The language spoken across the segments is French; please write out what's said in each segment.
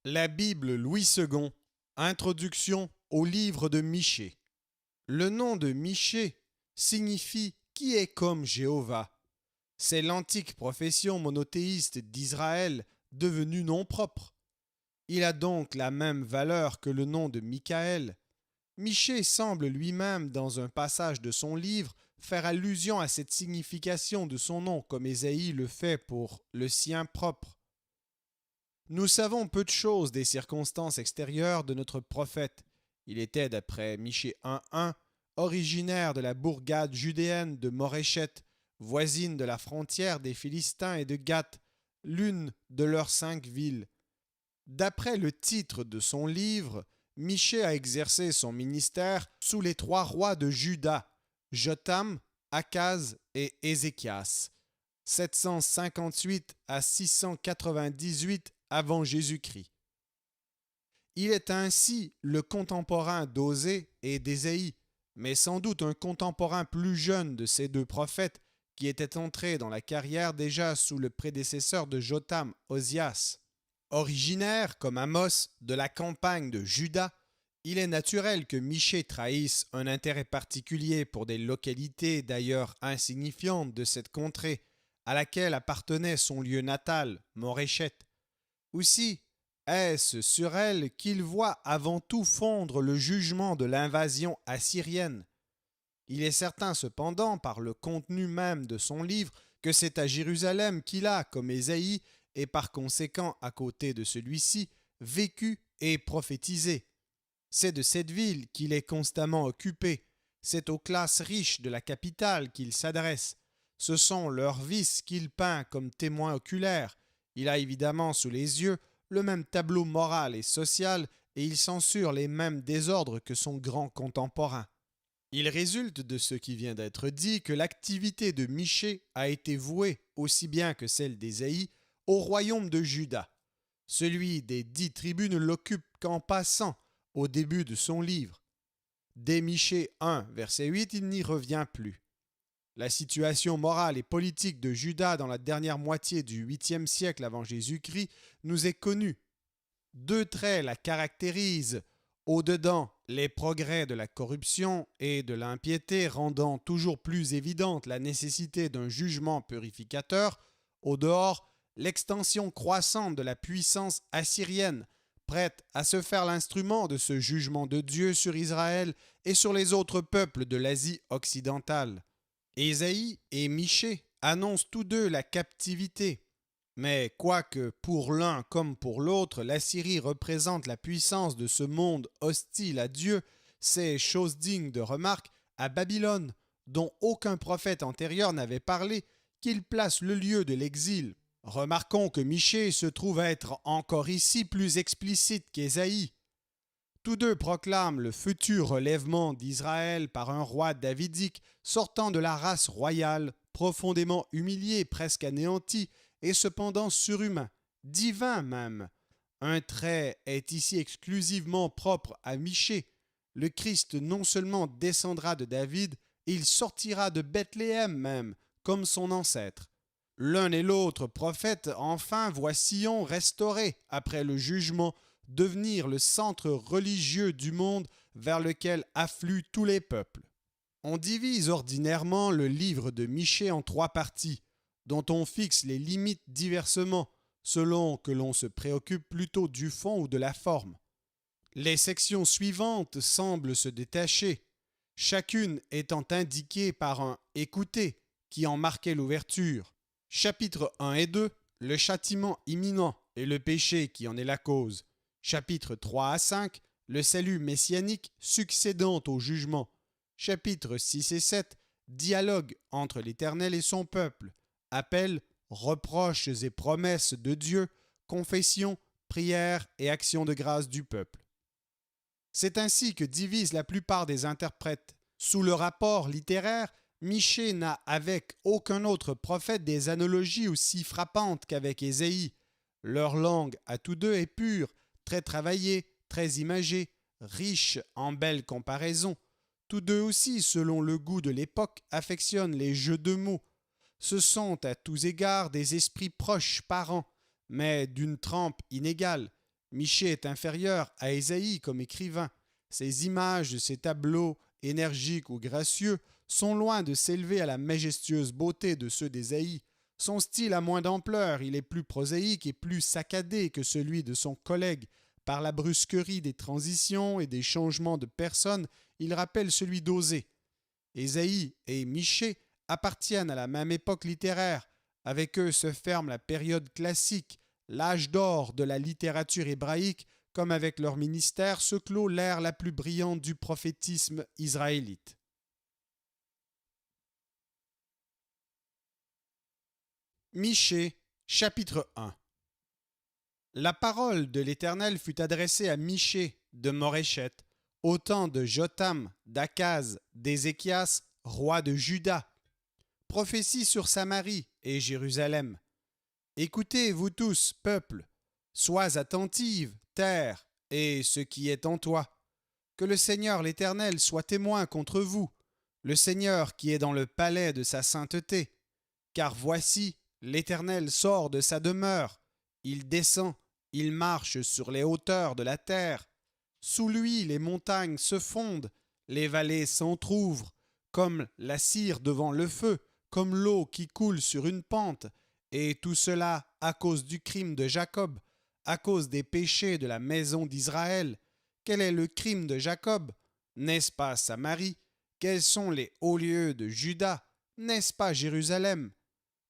La Bible Louis II, introduction au livre de Michée. Le nom de Michée signifie qui est comme Jéhovah. C'est l'antique profession monothéiste d'Israël devenue nom propre. Il a donc la même valeur que le nom de Michaël. Michée semble lui-même, dans un passage de son livre, faire allusion à cette signification de son nom comme Ésaïe le fait pour le sien propre. Nous savons peu de choses des circonstances extérieures de notre prophète. Il était, d'après Michée 1.1, originaire de la bourgade judéenne de Moréchet, voisine de la frontière des Philistins et de Gath, l'une de leurs 5 villes. D'après le titre de son livre, Michée a exercé son ministère sous les 3 rois de Juda, Jotham, Akaz et Ézéchias, 758 à 698 avant Jésus-Christ. Il est ainsi le contemporain d'Osée et d'Ésaïe, mais sans doute un contemporain plus jeune de ces 2 prophètes qui étaient entrés dans la carrière déjà sous le prédécesseur de Jotham, Osias. Originaire, comme Amos, de la campagne de Juda, il est naturel que Michée trahisse un intérêt particulier pour des localités d'ailleurs insignifiantes de cette contrée, à laquelle appartenait son lieu natal, Moréchet. Aussi, est-ce sur elle qu'il voit avant tout fondre le jugement de l'invasion assyrienne. Il est certain cependant, par le contenu même de son livre, que c'est à Jérusalem qu'il a, comme Ésaïe, et par conséquent à côté de celui-ci, vécu et prophétisé. C'est de cette ville qu'il est constamment occupé, c'est aux classes riches de la capitale qu'il s'adresse, ce sont leurs vices qu'il peint comme témoins oculaires. Il a évidemment sous les yeux le même tableau moral et social et il censure les mêmes désordres que son grand contemporain. Il résulte de ce qui vient d'être dit que l'activité de Michée a été vouée, aussi bien que celle d'Ésaïe, au royaume de Juda. Celui des 10 tribus ne l'occupe qu'en passant au début de son livre. Dès Michée 1, verset 8, il n'y revient plus. La situation morale et politique de Juda dans la dernière moitié du 8e siècle avant Jésus-Christ nous est connue. 2 traits la caractérisent. Au-dedans, les progrès de la corruption et de l'impiété rendant toujours plus évidente la nécessité d'un jugement purificateur. Au dehors, l'extension croissante de la puissance assyrienne, prête à se faire l'instrument de ce jugement de Dieu sur Israël et sur les autres peuples de l'Asie occidentale. Ésaïe et Michée annoncent tous deux la captivité. Mais quoique pour l'un comme pour l'autre, l'Assyrie représente la puissance de ce monde hostile à Dieu, c'est, chose digne de remarque, à Babylone, dont aucun prophète antérieur n'avait parlé, qu'il place le lieu de l'exil. Remarquons que Michée se trouve être encore ici plus explicite qu'Ésaïe. Tous deux proclament le futur relèvement d'Israël par un roi davidique sortant de la race royale, profondément humilié, presque anéanti, et cependant surhumain, divin même. Un trait est ici exclusivement propre à Michée. Le Christ non seulement descendra de David, il sortira de Bethléem même, comme son ancêtre. L'un et l'autre prophète enfin voient Sion restauré après le jugement, devenir le centre religieux du monde vers lequel affluent tous les peuples. On divise ordinairement le livre de Michée en 3 parties, dont on fixe les limites diversement, selon que l'on se préoccupe plutôt du fond ou de la forme. Les sections suivantes semblent se détacher, chacune étant indiquée par un « écoutez » qui en marquait l'ouverture. Chapitres 1 et 2, le châtiment imminent et le péché qui en est la cause. Chapitres 3 à 5, le salut messianique succédant au jugement. Chapitres 6 et 7, dialogue entre l'Éternel et son peuple. Appel, reproches et promesses de Dieu, confession, prière et action de grâce du peuple. C'est ainsi que divisent la plupart des interprètes. Sous le rapport littéraire, Michée n'a avec aucun autre prophète des analogies aussi frappantes qu'avec Ésaïe. Leur langue à tous deux est pure, très travaillée, très imagée, riche en belles comparaisons. Tous deux aussi, selon le goût de l'époque, affectionnent les jeux de mots. Ce sont à tous égards des esprits proches parents, mais d'une trempe inégale. Michée est inférieur à Ésaïe comme écrivain. Ses images, ses tableaux, énergiques ou gracieux, sont loin de s'élever à la majestueuse beauté de ceux d'Ésaïe. Son style a moins d'ampleur, il est plus prosaïque et plus saccadé que celui de son collègue. Par la brusquerie des transitions et des changements de personnes, il rappelle celui d'Osée. Ésaïe et Michée appartiennent à la même époque littéraire. Avec eux se ferme la période classique, l'âge d'or de la littérature hébraïque, comme avec leur ministère se clôt l'ère la plus brillante du prophétisme israélite. Michée, chapitre 1. La parole de l'Éternel fut adressée à Michée de Moréchet, au temps de Jotham, d'Akaz, d'Ézéchias, roi de Juda. Prophétie sur Samarie et Jérusalem. Écoutez, vous tous, peuple, sois attentive, terre, et ce qui est en toi. Que le Seigneur l'Éternel soit témoin contre vous, le Seigneur qui est dans le palais de sa sainteté. Car voici, l'Éternel sort de sa demeure, il descend, il marche sur les hauteurs de la terre. Sous lui, les montagnes se fondent, les vallées s'entr'ouvrent, comme la cire devant le feu, comme l'eau qui coule sur une pente, et tout cela à cause du crime de Jacob, à cause des péchés de la maison d'Israël. Quel est le crime de Jacob? N'est-ce pas Samarie? Quels sont les hauts lieux de Juda? N'est-ce pas Jérusalem?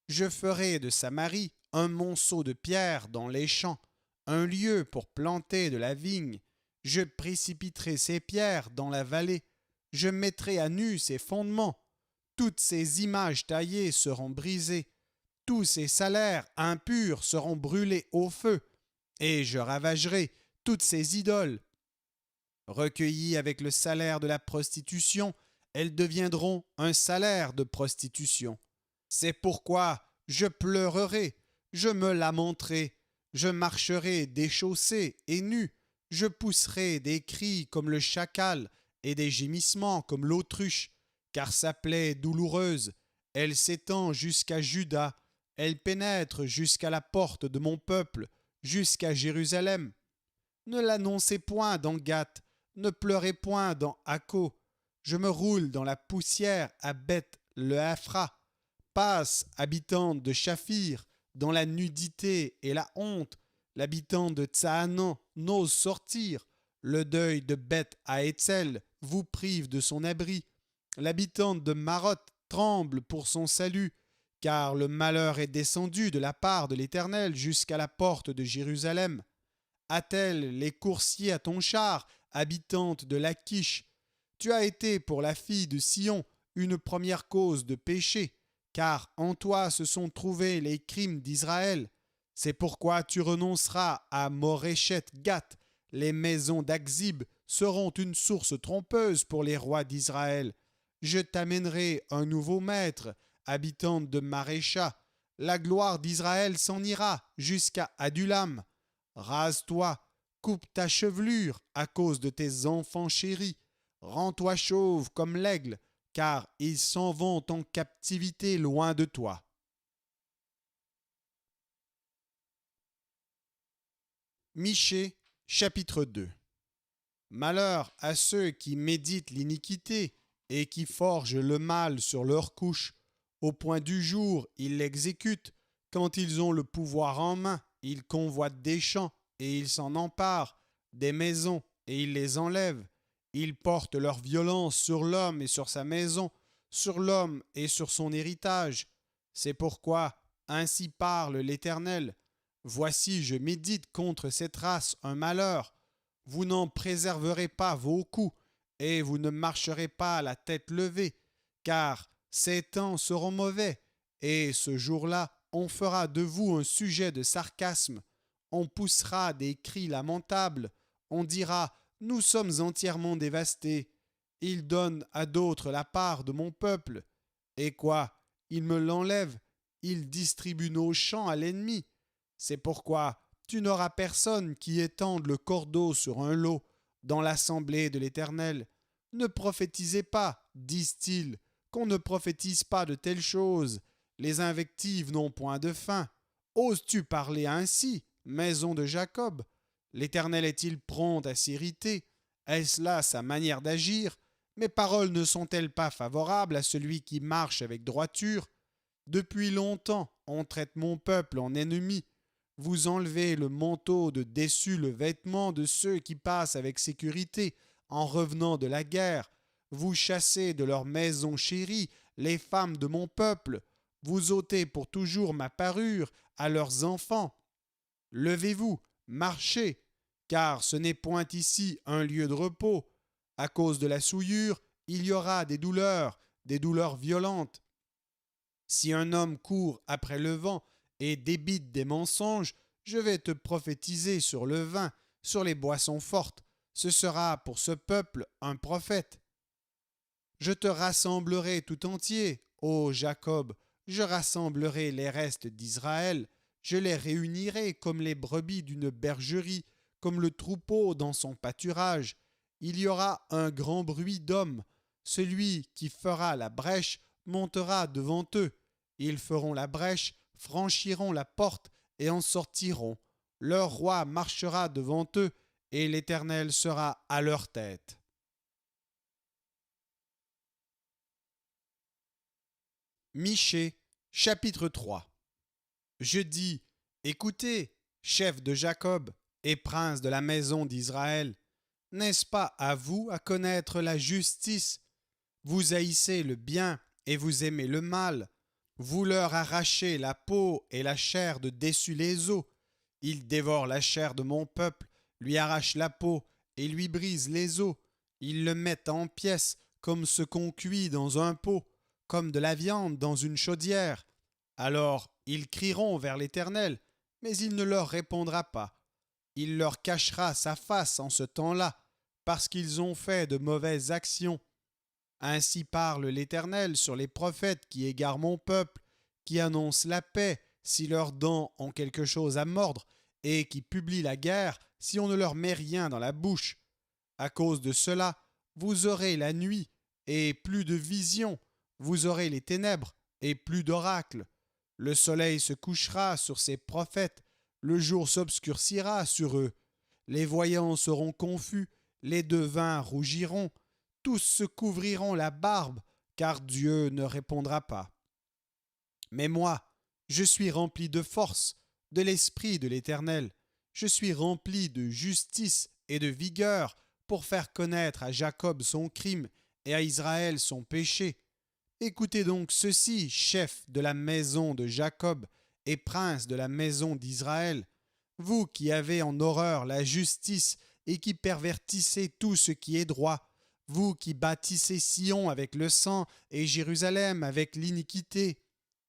Je ferai de Samarie un monceau de pierres dans les champs, un lieu pour planter de la vigne. Je précipiterai ces pierres dans la vallée, je mettrai à nu ses fondements. Toutes ces images taillées seront brisées, tous ces salaires impurs seront brûlés au feu, et je ravagerai toutes ces idoles. Recueillies avec le salaire de la prostitution, elles deviendront un salaire de prostitution. C'est pourquoi je pleurerai, je me lamenterai, je marcherai déchaussé et nu, je pousserai des cris comme le chacal et des gémissements comme l'autruche, car sa plaie douloureuse, elle s'étend jusqu'à Juda, elle pénètre jusqu'à la porte de mon peuple, jusqu'à Jérusalem. Ne l'annoncez point dans Gath, ne pleurez point dans Akko. Je me roule dans la poussière à Beth le Haphra. Passe, habitante de Shaphir, dans la nudité et la honte. L'habitant de Tsaanan n'ose sortir. Le deuil de Beth Haetzel vous prive de son abri. L'habitante de Marot tremble pour son salut, car le malheur est descendu de la part de l'Éternel jusqu'à la porte de Jérusalem. Attelle les coursiers à ton char, habitante de Lachish. Tu as été pour la fille de Sion une première cause de péché, car en toi se sont trouvés les crimes d'Israël. C'est pourquoi tu renonceras à Moréchet Gath. Les maisons d'Akzib seront une source trompeuse pour les rois d'Israël. Je t'amènerai un nouveau maître, habitante de Marécha. La gloire d'Israël s'en ira jusqu'à Adulam. Rase-toi, coupe ta chevelure à cause de tes enfants chéris. Rends-toi chauve comme l'aigle, car ils s'en vont en captivité loin de toi. Michée, chapitre 2. Malheur à ceux qui méditent l'iniquité et qui forgent le mal sur leur couche. Au point du jour, ils l'exécutent. Quand ils ont le pouvoir en main, ils convoitent des champs et ils s'en emparent, des maisons et ils les enlèvent. Ils portent leur violence sur l'homme et sur sa maison, sur l'homme et sur son héritage. C'est pourquoi, ainsi parle l'Éternel. Voici, je médite contre cette race un malheur. Vous n'en préserverez pas vos coups, et vous ne marcherez pas à la tête levée, car ces temps seront mauvais, et ce jour-là, on fera de vous un sujet de sarcasme. On poussera des cris lamentables. On dira, nous sommes entièrement dévastés. Il donne à d'autres la part de mon peuple. Et quoi? Il me l'enlève. Il distribue nos champs à l'ennemi. C'est pourquoi tu n'auras personne qui étende le cordeau sur un lot dans l'assemblée de l'Éternel. Ne prophétisez pas, disent-ils, qu'on ne prophétise pas de telles choses. Les invectives n'ont point de fin. Oses-tu parler ainsi, maison de Jacob? L'Éternel est-il prompt à s'irriter? Est-ce là sa manière d'agir? Mes paroles ne sont-elles pas favorables à celui qui marche avec droiture? Depuis longtemps, on traite mon peuple en ennemi. Vous enlevez le manteau de dessus le vêtement de ceux qui passent avec sécurité en revenant de la guerre. Vous chassez de leurs maisons chéries les femmes de mon peuple. Vous ôtez pour toujours ma parure à leurs enfants. Levez-vous, marchez, car ce n'est point ici un lieu de repos. À cause de la souillure, il y aura des douleurs violentes. Si un homme court après le vent et débite des mensonges, je vais te prophétiser sur le vin, sur les boissons fortes. Ce sera pour ce peuple un prophète. Je te rassemblerai tout entier, ô Jacob, je rassemblerai les restes d'Israël, je les réunirai comme les brebis d'une bergerie, comme le troupeau dans son pâturage. Il y aura un grand bruit d'hommes. Celui qui fera la brèche montera devant eux. Ils feront la brèche, franchiront la porte et en sortiront. Leur roi marchera devant eux et l'Éternel sera à leur tête. Michée, chapitre 3. Je dis, écoutez, chef de Jacob et prince de la maison d'Israël, n'est-ce pas à vous à connaître la justice? Vous haïssez le bien et vous aimez le mal. Vous leur arrachez la peau et la chair de dessus les os. Ils dévorent la chair de mon peuple, lui arrachent la peau et lui brisent les os. Ils le mettent en pièces comme ce qu'on cuit dans un pot, comme de la viande dans une chaudière. Alors ils crieront vers l'Éternel, mais il ne leur répondra pas. Il leur cachera sa face en ce temps-là, parce qu'ils ont fait de mauvaises actions. Ainsi parle l'Éternel sur les prophètes qui égarent mon peuple, qui annoncent la paix si leurs dents ont quelque chose à mordre, et qui publient la guerre si on ne leur met rien dans la bouche. À cause de cela, vous aurez la nuit et plus de visions, vous aurez les ténèbres et plus d'oracles. Le soleil se couchera sur ces prophètes, le jour s'obscurcira sur eux. Les voyants seront confus, les devins rougiront, tous se couvriront la barbe, car Dieu ne répondra pas. Mais moi, je suis rempli de force, de l'esprit de l'Éternel. Je suis rempli de justice et de vigueur pour faire connaître à Jacob son crime et à Israël son péché. Écoutez donc ceci, chef de la maison de Jacob et prince de la maison d'Israël, vous qui avez en horreur la justice et qui pervertissez tout ce qui est droit, vous qui bâtissez Sion avec le sang et Jérusalem avec l'iniquité.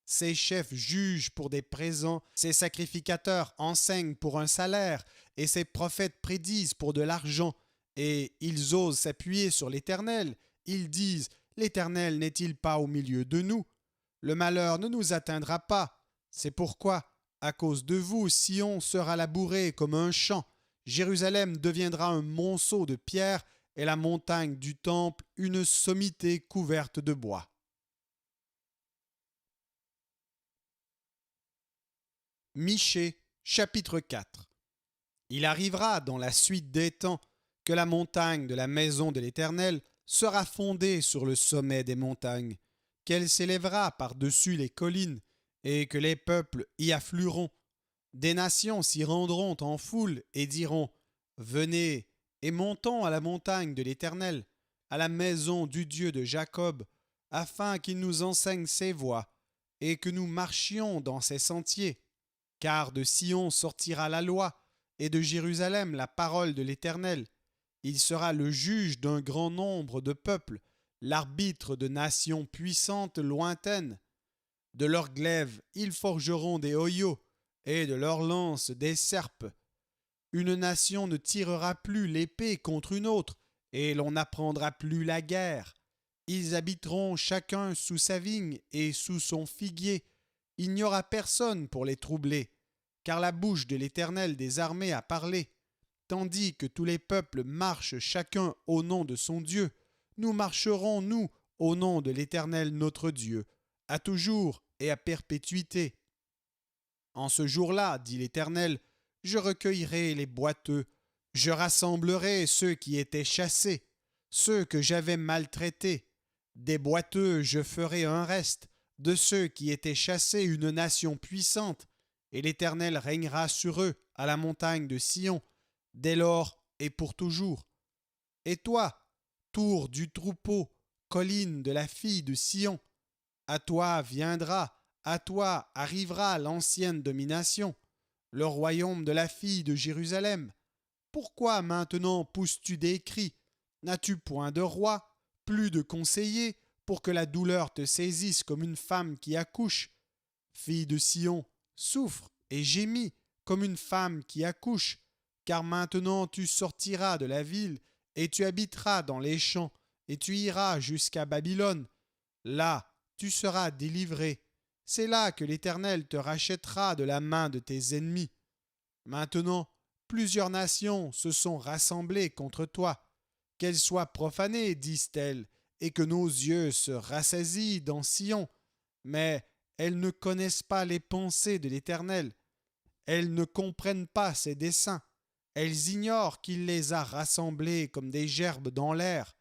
Ces chefs jugent pour des présents, ces sacrificateurs enseignent pour un salaire, et ces prophètes prédisent pour de l'argent, et ils osent s'appuyer sur l'Éternel. Ils disent, l'Éternel n'est-il pas au milieu de nous? Le malheur ne nous atteindra pas. C'est pourquoi, à cause de vous, Sion sera labouré comme un champ, Jérusalem deviendra un monceau de pierres, et la montagne du temple une sommité couverte de bois. Michée, chapitre 4. Il arrivera dans la suite des temps que la montagne de la maison de l'Éternel sera fondée sur le sommet des montagnes, qu'elle s'élèvera par-dessus les collines, et que les peuples y afflueront. Des nations s'y rendront en foule et diront « Venez et montons à la montagne de l'Éternel, à la maison du Dieu de Jacob, afin qu'il nous enseigne ses voies, et que nous marchions dans ses sentiers. Car de Sion sortira la loi, et de Jérusalem la parole de l'Éternel. Il sera le juge d'un grand nombre de peuples, l'arbitre de nations puissantes lointaines. De leurs glaives, ils forgeront des hoyaux, et de leurs lances des serpes. Une nation ne tirera plus l'épée contre une autre, et l'on n'apprendra plus la guerre. Ils habiteront chacun sous sa vigne et sous son figuier. Il n'y aura personne pour les troubler, car la bouche de l'Éternel des armées a parlé. Tandis que tous les peuples marchent chacun au nom de son Dieu, nous marcherons, nous, au nom de l'Éternel notre Dieu, à toujours et à perpétuité. En ce jour-là, dit l'Éternel, je recueillerai les boiteux, je rassemblerai ceux qui étaient chassés, ceux que j'avais maltraités. Des boiteux je ferai un reste, de ceux qui étaient chassés une nation puissante, et l'Éternel régnera sur eux à la montagne de Sion, dès lors et pour toujours. Et toi, tour du troupeau, colline de la fille de Sion, à toi viendra, à toi arrivera l'ancienne domination, le royaume de la fille de Jérusalem. Pourquoi maintenant pousses-tu des cris? N'as-tu point de roi, plus de conseillers, pour que la douleur te saisisse comme une femme qui accouche? Fille de Sion, souffre et gémis comme une femme qui accouche, car maintenant tu sortiras de la ville, et tu habiteras dans les champs, et tu iras jusqu'à Babylone. Là, tu seras délivré. C'est là que l'Éternel te rachètera de la main de tes ennemis. Maintenant, plusieurs nations se sont rassemblées contre toi. Qu'elles soient profanées, disent-elles, et que nos yeux se rassasient dans Sion. Mais elles ne connaissent pas les pensées de l'Éternel. Elles ne comprennent pas ses desseins. Elles ignorent qu'il les a rassemblées comme des gerbes dans l'air.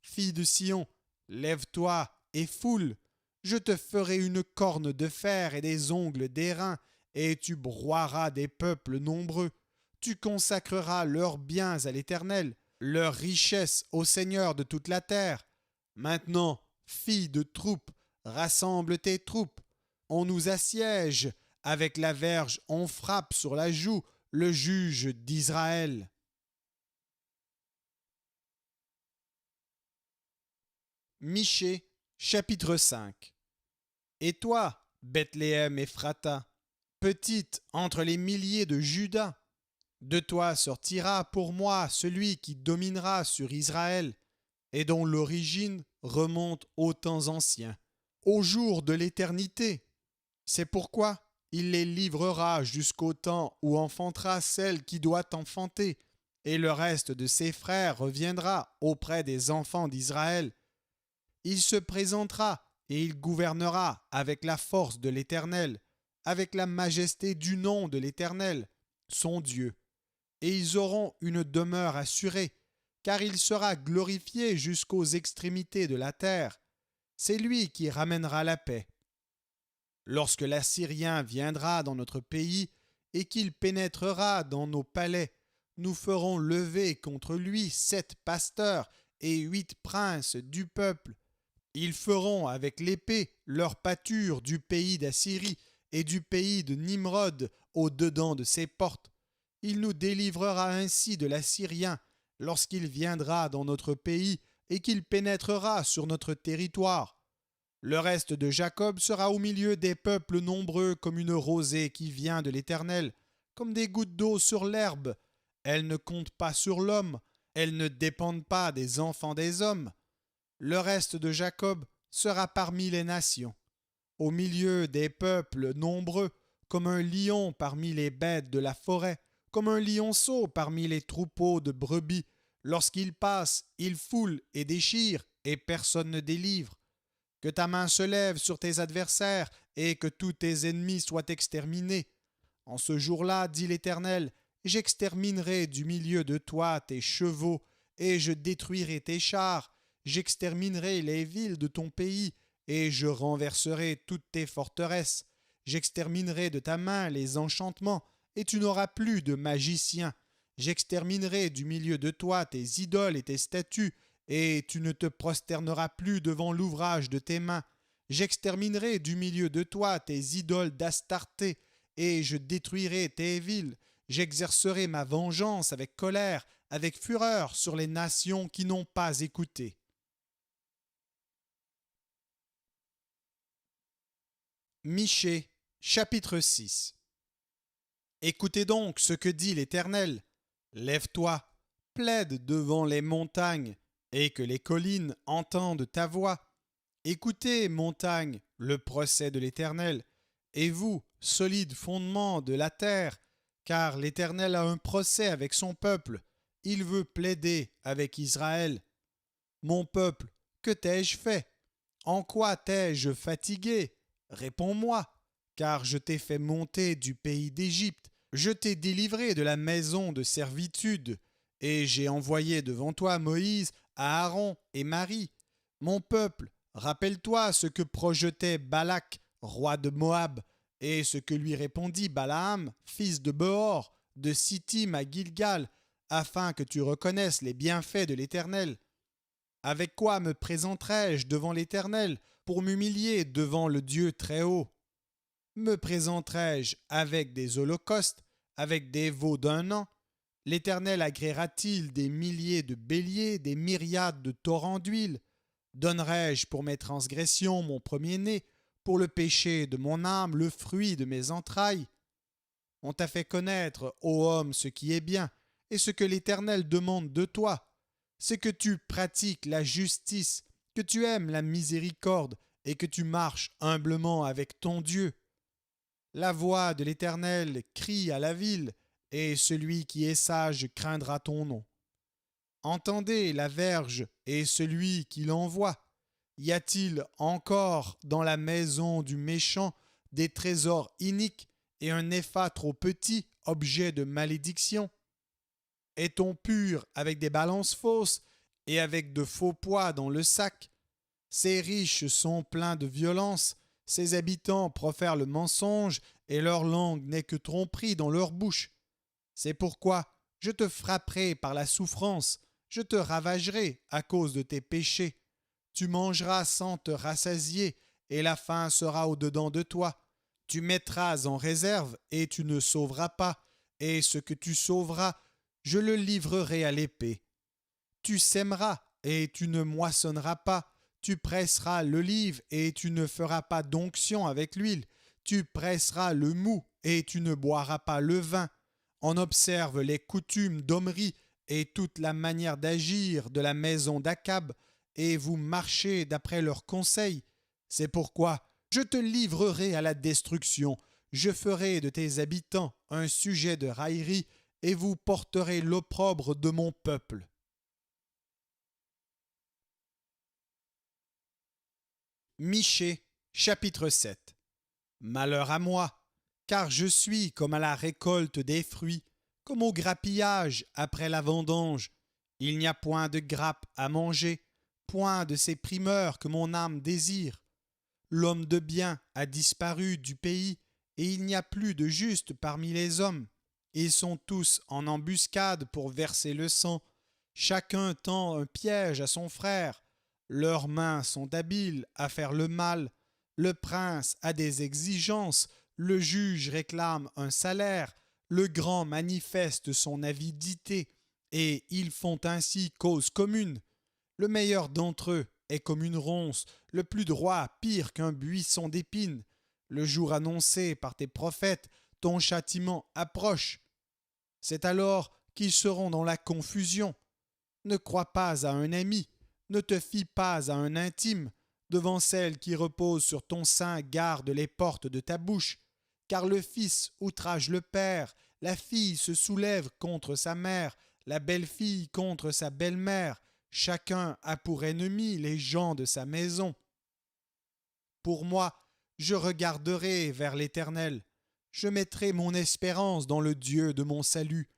Fille de Sion, lève-toi et foule. Je te ferai une corne de fer et des ongles d'airain, et tu broieras des peuples nombreux. Tu consacreras leurs biens à l'Éternel, leurs richesses au Seigneur de toute la terre. Maintenant, fille de troupe, rassemble tes troupes. On nous assiège, avec la verge on frappe sur la joue le juge d'Israël. Michée, chapitre 5. Et toi, Bethléem Ephrata, petite entre les milliers de Juda, de toi sortira pour moi celui qui dominera sur Israël, et dont l'origine remonte aux temps anciens, au jour de l'éternité. C'est pourquoi il les livrera jusqu'au temps où enfantera celle qui doit enfanter, et le reste de ses frères reviendra auprès des enfants d'Israël. Il se présentera et il gouvernera avec la force de l'Éternel, avec la majesté du nom de l'Éternel, son Dieu. Et ils auront une demeure assurée, car il sera glorifié jusqu'aux extrémités de la terre. C'est lui qui ramènera la paix. Lorsque l'Assyrien viendra dans notre pays et qu'il pénétrera dans nos palais, nous ferons lever contre lui 7 pasteurs et 8 princes du peuple. Ils feront avec l'épée leur pâture du pays d'Assyrie et du pays de Nimrod au dedans de ses portes. Il nous délivrera ainsi de l'Assyrien lorsqu'il viendra dans notre pays et qu'il pénétrera sur notre territoire. Le reste de Jacob sera au milieu des peuples nombreux comme une rosée qui vient de l'Éternel, comme des gouttes d'eau sur l'herbe. Elles ne comptent pas sur l'homme, elles ne dépendent pas des enfants des hommes. Le reste de Jacob sera parmi les nations, au milieu des peuples nombreux, comme un lion parmi les bêtes de la forêt, comme un lionceau parmi les troupeaux de brebis. Lorsqu'il passe, il foule et déchire, et personne ne délivre. Que ta main se lève sur tes adversaires, et que tous tes ennemis soient exterminés. En ce jour-là, dit l'Éternel, j'exterminerai du milieu de toi tes chevaux, et je détruirai tes chars. J'exterminerai les villes de ton pays, et je renverserai toutes tes forteresses. J'exterminerai de ta main les enchantements, et tu n'auras plus de magiciens. J'exterminerai du milieu de toi tes idoles et tes statues, et tu ne te prosterneras plus devant l'ouvrage de tes mains. J'exterminerai du milieu de toi tes idoles d'Astarté, et je détruirai tes villes. J'exercerai ma vengeance avec colère, avec fureur sur les nations qui n'ont pas écouté. Michée, chapitre 6. Écoutez donc ce que dit l'Éternel. Lève-toi, plaide devant les montagnes, et que les collines entendent ta voix. Écoutez, montagnes, le procès de l'Éternel, et vous, solides fondements de la terre, car l'Éternel a un procès avec son peuple. Il veut plaider avec Israël. Mon peuple, que t'ai-je fait? En quoi t'ai-je fatigué? Réponds-moi, car je t'ai fait monter du pays d'Égypte. Je t'ai délivré de la maison de servitude, et j'ai envoyé devant toi Moïse, Aaron et Marie. Mon peuple, rappelle-toi ce que projetait Balak, roi de Moab, et ce que lui répondit Balaam, fils de Beor, de Sittim à Gilgal, afin que tu reconnaisses les bienfaits de l'Éternel. Avec quoi me présenterai-je devant l'Éternel pour m'humilier devant le Dieu Très-Haut? Me présenterai-je avec des holocaustes, avec des veaux d'un an? L'Éternel agréera-t-il des milliers de béliers, des myriades de torrents d'huile? Donnerai-je pour mes transgressions mon premier-né, pour le péché de mon âme le fruit de mes entrailles? On t'a fait connaître, ô homme, ce qui est bien, et ce que l'Éternel demande de toi. C'est que tu pratiques la justice, que tu aimes la miséricorde, et que tu marches humblement avec ton Dieu. La voix de l'Éternel crie à la ville, et celui qui est sage craindra ton nom. Entendez la verge et celui qui l'envoie. Y a-t-il encore dans la maison du méchant des trésors iniques et un épha trop petit, objet de malédiction? Est-on pur avec des balances fausses et avec de faux poids dans le sac? Ces riches sont pleins de violence, ces habitants profèrent le mensonge et leur langue n'est que tromperie dans leur bouche. C'est pourquoi je te frapperai par la souffrance, je te ravagerai à cause de tes péchés. Tu mangeras sans te rassasier, et la faim sera au-dedans de toi. Tu mettras en réserve, et tu ne sauveras pas, et ce que tu sauveras, je le livrerai à l'épée. Tu sèmeras, et tu ne moissonneras pas. Tu presseras l'olive, et tu ne feras pas d'onction avec l'huile. Tu presseras le mou, et tu ne boiras pas le vin. On observe les coutumes d'Omri et toute la manière d'agir de la maison d'Akab, et vous marchez d'après leurs conseils. C'est pourquoi je te livrerai à la destruction, je ferai de tes habitants un sujet de raillerie, et vous porterez l'opprobre de mon peuple. Michée, chapitre 7. Malheur à moi, car je suis comme à la récolte des fruits, comme au grappillage après la vendange. Il n'y a point de grappe à manger, point de ces primeurs que mon âme désire. L'homme de bien a disparu du pays, et il n'y a plus de juste parmi les hommes. Ils sont tous en embuscade pour verser le sang. Chacun tend un piège à son frère. Leurs mains sont habiles à faire le mal. Le prince a des exigences, le juge réclame un salaire, le grand manifeste son avidité, et ils font ainsi cause commune. Le meilleur d'entre eux est comme une ronce, le plus droit pire qu'un buisson d'épines. Le jour annoncé par tes prophètes, ton châtiment approche. C'est alors qu'ils seront dans la confusion. Ne crois pas à un ami, ne te fie pas à un intime. Devant celle qui repose sur ton sein, garde les portes de ta bouche. Car le fils outrage le père, la fille se soulève contre sa mère, la belle-fille contre sa belle-mère. Chacun a pour ennemi les gens de sa maison. Pour moi, je regarderai vers l'Éternel. Je mettrai mon espérance dans le Dieu de mon salut.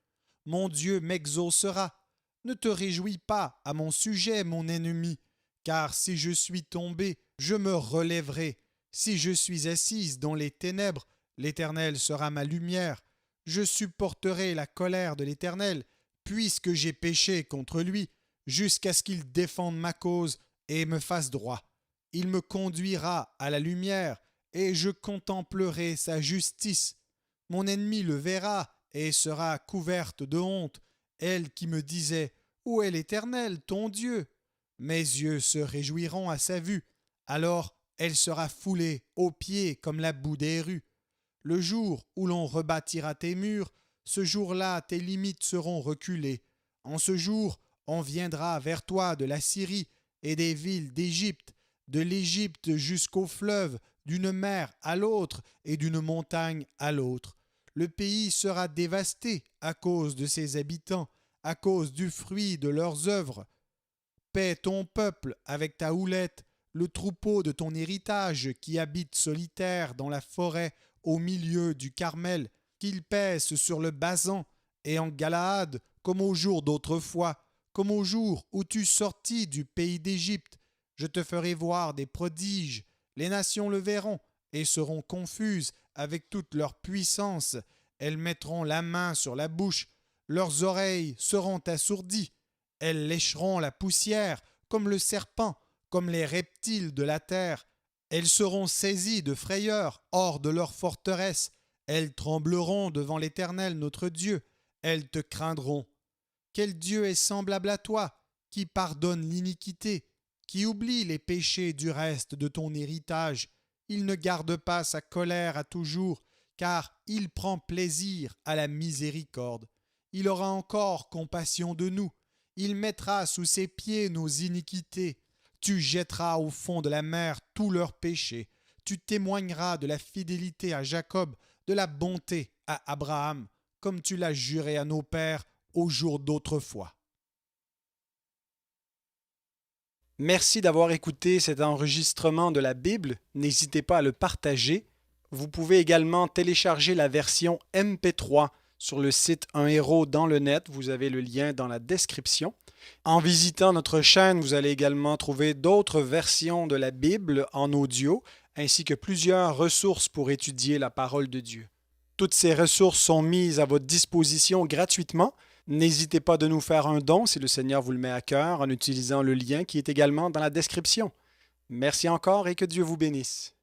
Mon Dieu m'exaucera. Ne te réjouis pas à mon sujet, mon ennemi, car si je suis tombé, je me relèverai. Si je suis assise dans les ténèbres, l'Éternel sera ma lumière. Je supporterai la colère de l'Éternel, puisque j'ai péché contre lui, jusqu'à ce qu'il défende ma cause et me fasse droit. Il me conduira à la lumière, et je contemplerai sa justice. Mon ennemi le verra et sera couverte de honte, elle qui me disait « Où est l'Éternel, ton Dieu ?» Mes yeux se réjouiront à sa vue, alors elle sera foulée aux pieds comme la boue des rues. Le jour où l'on rebâtira tes murs, ce jour-là tes limites seront reculées. En ce jour, on viendra vers toi de la Syrie et des villes d'Égypte, de l'Égypte jusqu'au fleuve, d'une mer à l'autre et d'une montagne à l'autre. Le pays sera dévasté à cause de ses habitants, à cause du fruit de leurs œuvres. Paie ton peuple avec ta houlette, le troupeau de ton héritage qui habite solitaire dans la forêt au milieu du Carmel. qu'ils paissent sur le Basan et en Galaad comme au jour d'autrefois, comme au jour où tu sortis du pays d'Égypte. Je te ferai voir des prodiges. Les nations le verront et seront confuses avec toute leur puissance. Elles mettront la main sur la bouche, leurs oreilles seront assourdies. Elles lécheront la poussière comme le serpent, comme les reptiles de la terre. Elles seront saisies de frayeur hors de leur forteresse. Elles trembleront devant l'Éternel notre Dieu. Elles te craindront. Quel Dieu est semblable à toi, qui pardonne l'iniquité, qui oublie les péchés du reste de ton héritage. Il ne garde pas sa colère à toujours, car il prend plaisir à la miséricorde. Il aura encore compassion de nous. Il mettra sous ses pieds nos iniquités. Tu jetteras au fond de la mer tous leurs péchés. Tu témoigneras de la fidélité à Jacob, de la bonté à Abraham, comme tu l'as juré à nos pères au jour d'autrefois. Merci d'avoir écouté cet enregistrement de la Bible. N'hésitez pas à le partager. Vous pouvez également télécharger la version MP3 sur le site Un héros dans le net. Vous avez le lien dans la description. En visitant notre chaîne, vous allez également trouver d'autres versions de la Bible en audio, ainsi que plusieurs ressources pour étudier la parole de Dieu. Toutes ces ressources sont mises à votre disposition gratuitement. N'hésitez pas de nous faire un don si le Seigneur vous le met à cœur en utilisant le lien qui est également dans la description. Merci encore et que Dieu vous bénisse.